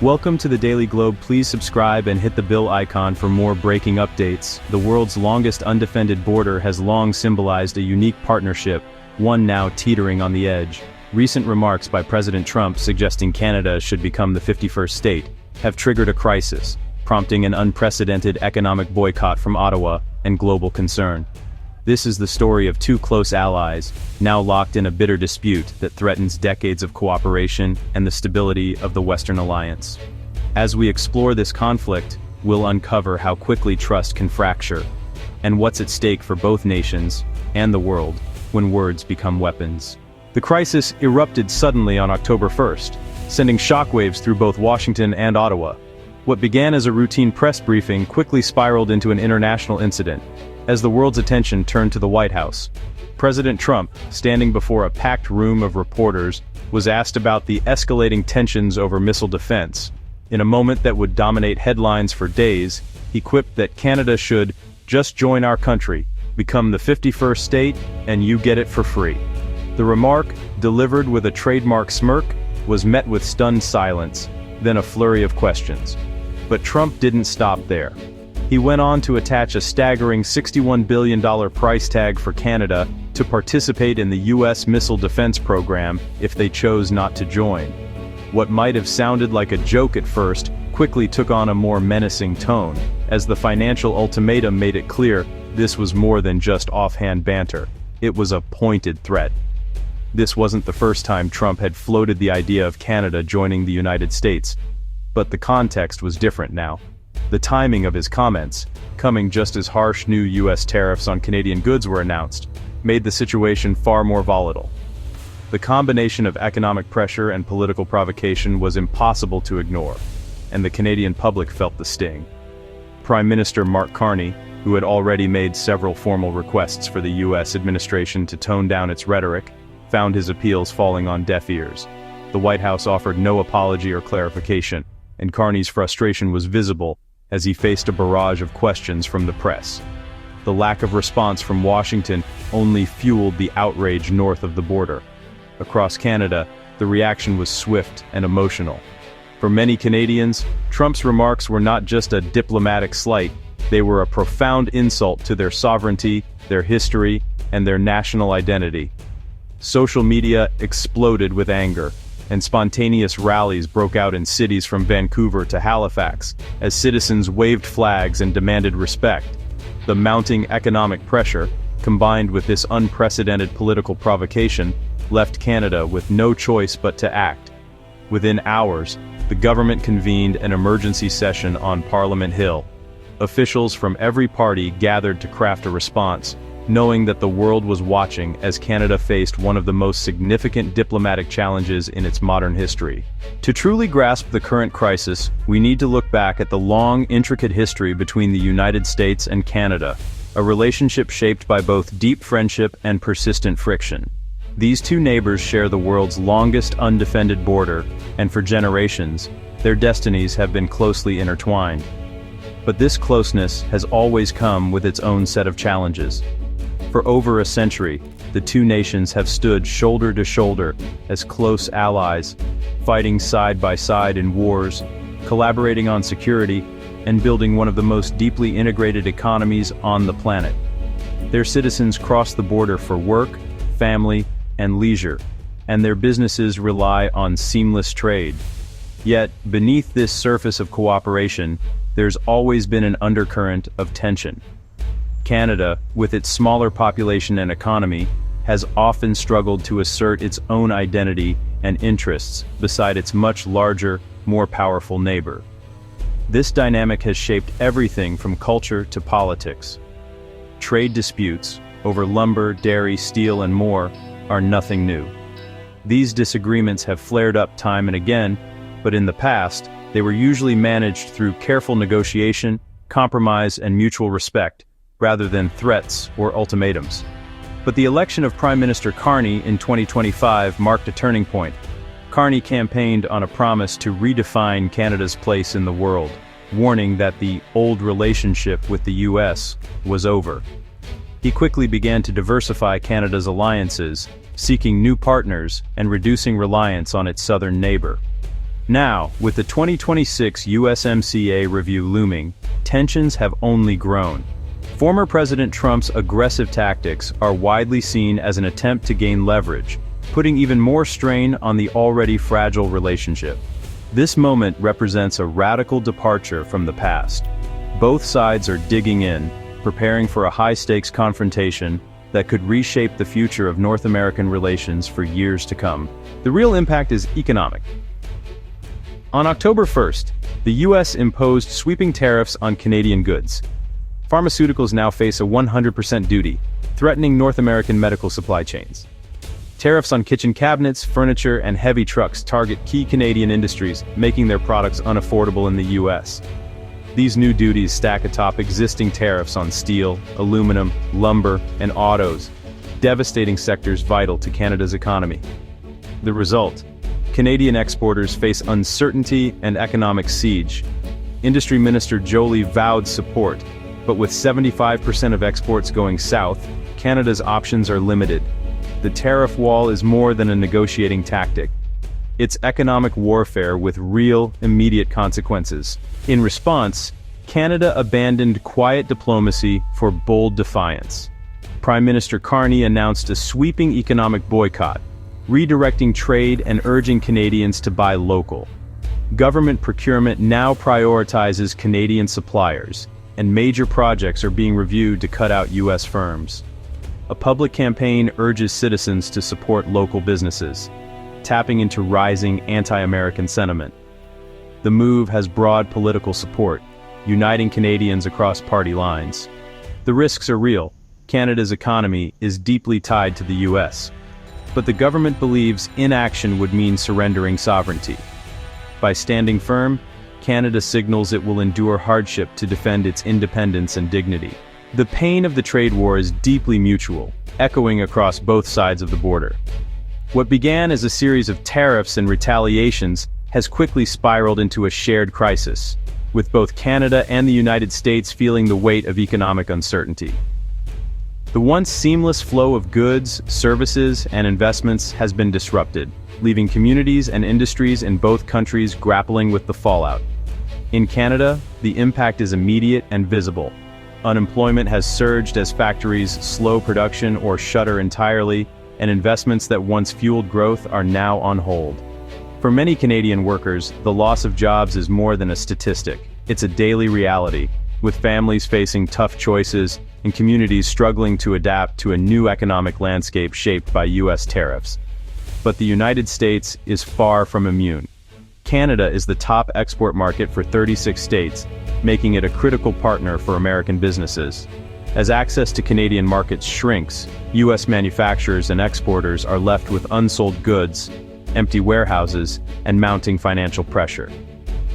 Welcome to the Daily Globe. Please subscribe and hit the bell icon for more breaking updates. The world's longest undefended border has long symbolized a unique partnership, one now teetering on the edge. Recent remarks by President Trump suggesting Canada should become the 51st state have triggered a crisis, prompting an unprecedented economic boycott from Ottawa and global concern. This is the story of two close allies, now locked in a bitter dispute that threatens decades of cooperation and the stability of the Western alliance. As we explore this conflict, we'll uncover how quickly trust can fracture, and what's at stake for both nations and the world when words become weapons. The crisis erupted suddenly on October 1st, sending shockwaves through both Washington and Ottawa. What began as a routine press briefing quickly spiraled into an international incident, as the world's attention turned to the White House. President Trump, standing before a packed room of reporters, was asked about the escalating tensions over missile defense. In a moment that would dominate headlines for days, he quipped that Canada should just join our country, become the 51st state, and you get it for free. The remark, delivered with a trademark smirk, was met with stunned silence, then a flurry of questions. But Trump didn't stop there. He went on to attach a staggering $61 billion price tag for Canada to participate in the U.S. missile defense program if they chose not to join. What might have sounded like a joke at first quickly took on a more menacing tone, as the financial ultimatum made it clear this was more than just offhand banter. It was a pointed threat. This wasn't the first time Trump had floated the idea of Canada joining the United States, but the context was different now. The timing of his comments, coming just as harsh new U.S. tariffs on Canadian goods were announced, made the situation far more volatile. The combination of economic pressure and political provocation was impossible to ignore, and the Canadian public felt the sting. Prime Minister Mark Carney, who had already made several formal requests for the U.S. administration to tone down its rhetoric, found his appeals falling on deaf ears. The White House offered no apology or clarification, and Carney's frustration was visible as he faced a barrage of questions from the press. The lack of response from Washington only fueled the outrage north of the border. Across Canada, the reaction was swift and emotional. For many Canadians, Trump's remarks were not just a diplomatic slight, they were a profound insult to their sovereignty, their history, and their national identity. Social media exploded with anger, and spontaneous rallies broke out in cities from Vancouver to Halifax, as citizens waved flags and demanded respect. The mounting economic pressure, combined with this unprecedented political provocation, left Canada with no choice but to act. Within hours, the government convened an emergency session on Parliament Hill. Officials from every party gathered to craft a response, knowing that the world was watching as Canada faced one of the most significant diplomatic challenges in its modern history. To truly grasp the current crisis, we need to look back at the long, intricate history between the United States and Canada, a relationship shaped by both deep friendship and persistent friction. These two neighbors share the world's longest undefended border, and for generations, their destinies have been closely intertwined. But this closeness has always come with its own set of challenges. For over a century, the two nations have stood shoulder to shoulder as close allies, fighting side by side in wars, collaborating on security, and building one of the most deeply integrated economies on the planet. Their citizens cross the border for work, family, and leisure, and their businesses rely on seamless trade. Yet, beneath this surface of cooperation, there's always been an undercurrent of tension. Canada, with its smaller population and economy, has often struggled to assert its own identity and interests beside its much larger, more powerful neighbor. This dynamic has shaped everything from culture to politics. Trade disputes over lumber, dairy, steel, and more are nothing new. These disagreements have flared up time and again, but in the past, they were usually managed through careful negotiation, compromise, and mutual respect, rather than threats or ultimatums. But the election of Prime Minister Carney in 2025 marked a turning point. Carney campaigned on a promise to redefine Canada's place in the world, warning that the old relationship with the U.S. was over. He quickly began to diversify Canada's alliances, seeking new partners and reducing reliance on its southern neighbor. Now, with the 2026 USMCA review looming, tensions have only grown. Former President Trump's aggressive tactics are widely seen as an attempt to gain leverage, putting even more strain on the already fragile relationship. This moment represents a radical departure from the past. Both sides are digging in, preparing for a high-stakes confrontation that could reshape the future of North American relations for years to come. The real impact is economic. On October 1st, the U.S. imposed sweeping tariffs on Canadian goods. Pharmaceuticals now face a 100% duty, threatening North American medical supply chains. Tariffs on kitchen cabinets, furniture, and heavy trucks target key Canadian industries, making their products unaffordable in the U.S. These new duties stack atop existing tariffs on steel, aluminum, lumber, and autos, devastating sectors vital to Canada's economy. The result: Canadian exporters face uncertainty and economic siege. Industry Minister Joly vowed support, but with 75% of exports going south, Canada's options are limited. The tariff wall is more than a negotiating tactic. It's economic warfare with real, immediate consequences. In response, Canada abandoned quiet diplomacy for bold defiance. Prime Minister Carney announced a sweeping economic boycott, redirecting trade and urging Canadians to buy local. Government procurement now prioritizes Canadian suppliers, and major projects are being reviewed to cut out U.S. firms. A public campaign urges citizens to support local businesses, tapping into rising anti-American sentiment. The move has broad political support, uniting Canadians across party lines. The risks are real. Canada's economy is deeply tied to the U.S., but the government believes inaction would mean surrendering sovereignty. By standing firm, Canada signals it will endure hardship to defend its independence and dignity. The pain of the trade war is deeply mutual, echoing across both sides of the border. What began as a series of tariffs and retaliations has quickly spiraled into a shared crisis, with both Canada and the United States feeling the weight of economic uncertainty. The once seamless flow of goods, services, and investments has been disrupted, leaving communities and industries in both countries grappling with the fallout. In Canada, the impact is immediate and visible. Unemployment has surged as factories slow production or shutter entirely, and investments that once fueled growth are now on hold. For many Canadian workers, the loss of jobs is more than a statistic. It's a daily reality, with families facing tough choices and communities struggling to adapt to a new economic landscape shaped by U.S. tariffs. But the United States is far from immune. Canada is the top export market for 36 states, making it a critical partner for American businesses. As access to Canadian markets shrinks, U.S. manufacturers and exporters are left with unsold goods, empty warehouses, and mounting financial pressure.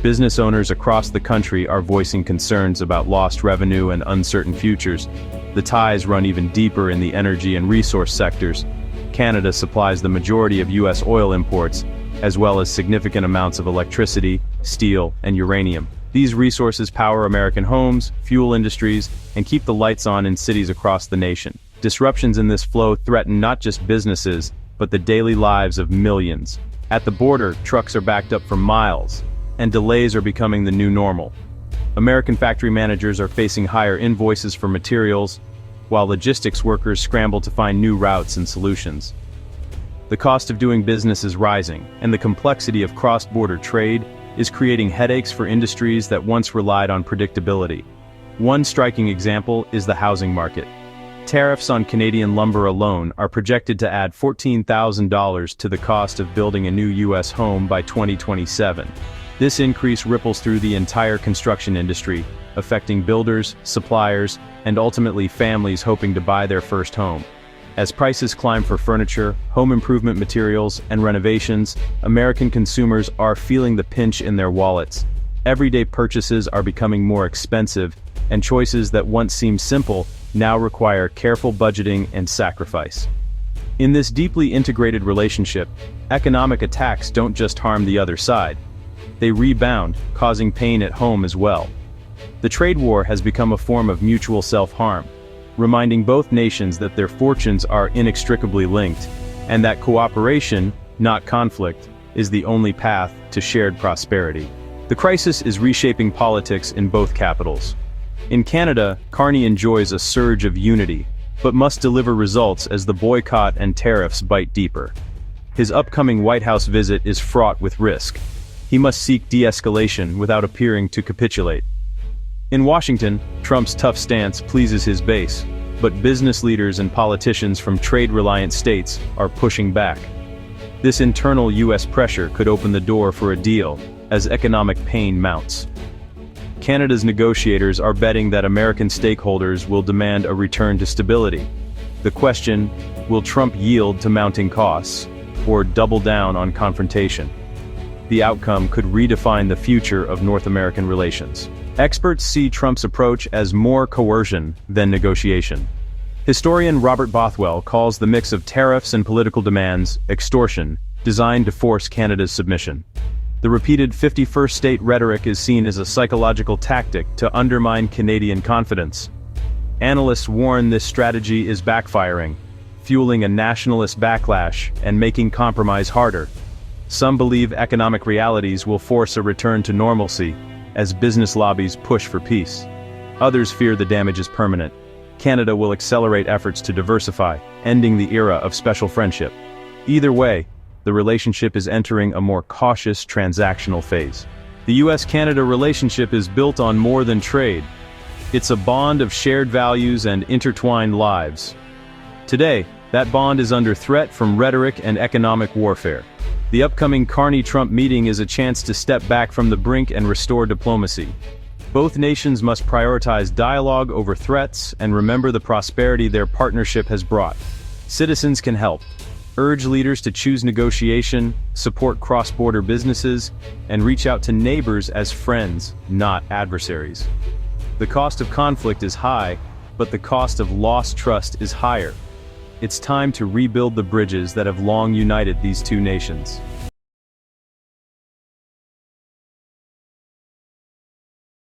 Business owners across the country are voicing concerns about lost revenue and uncertain futures. The ties run even deeper in the energy and resource sectors. Canada supplies the majority of U.S. oil imports, as well as significant amounts of electricity, steel, and uranium. These resources power American homes, fuel industries, and keep the lights on in cities across the nation. Disruptions in this flow threaten not just businesses, but the daily lives of millions. At the border, trucks are backed up for miles, and delays are becoming the new normal. American factory managers are facing higher invoices for materials, while logistics workers scramble to find new routes and solutions. The cost of doing business is rising, and the complexity of cross-border trade is creating headaches for industries that once relied on predictability. One striking example is the housing market. Tariffs on Canadian lumber alone are projected to add $14,000 to the cost of building a new U.S. home by 2027. This increase ripples through the entire construction industry, affecting builders, suppliers, and ultimately families hoping to buy their first home. As prices climb for furniture, home improvement materials, and renovations, American consumers are feeling the pinch in their wallets. Everyday purchases are becoming more expensive, and choices that once seemed simple now require careful budgeting and sacrifice. In this deeply integrated relationship, economic attacks don't just harm the other side. They rebound, causing pain at home as well. The trade war has become a form of mutual self-harm, reminding both nations that their fortunes are inextricably linked, and that cooperation, not conflict, is the only path to shared prosperity. The crisis is reshaping politics in both capitals. In Canada, Carney enjoys a surge of unity, but must deliver results as the boycott and tariffs bite deeper. His upcoming White House visit is fraught with risk. He must seek de-escalation without appearing to capitulate. In Washington, Trump's tough stance pleases his base, but business leaders and politicians from trade-reliant states are pushing back. This internal U.S. pressure could open the door for a deal, as economic pain mounts. Canada's negotiators are betting that American stakeholders will demand a return to stability. The question, will Trump yield to mounting costs, or double down on confrontation? The outcome could redefine the future of North American relations. Experts see Trump's approach as more coercion than negotiation. Historian Robert Bothwell calls the mix of tariffs and political demands extortion, designed to force Canada's submission. The repeated 51st state rhetoric is seen as a psychological tactic to undermine Canadian confidence. Analysts warn this strategy is backfiring, fueling a nationalist backlash and making compromise harder. Some believe economic realities will force a return to normalcy, as business lobbies push for peace. Others fear the damage is permanent. Canada will accelerate efforts to diversify, ending the era of special friendship. Either way, the relationship is entering a more cautious transactional phase. The US-Canada relationship is built on more than trade. It's a bond of shared values and intertwined lives. Today, that bond is under threat from rhetoric and economic warfare. The upcoming Carney-Trump meeting is a chance to step back from the brink and restore diplomacy. Both nations must prioritize dialogue over threats and remember the prosperity their partnership has brought. Citizens can help. Urge leaders to choose negotiation, support cross-border businesses, and reach out to neighbors as friends, not adversaries. The cost of conflict is high, but the cost of lost trust is higher. It's time to rebuild the bridges that have long united these two nations.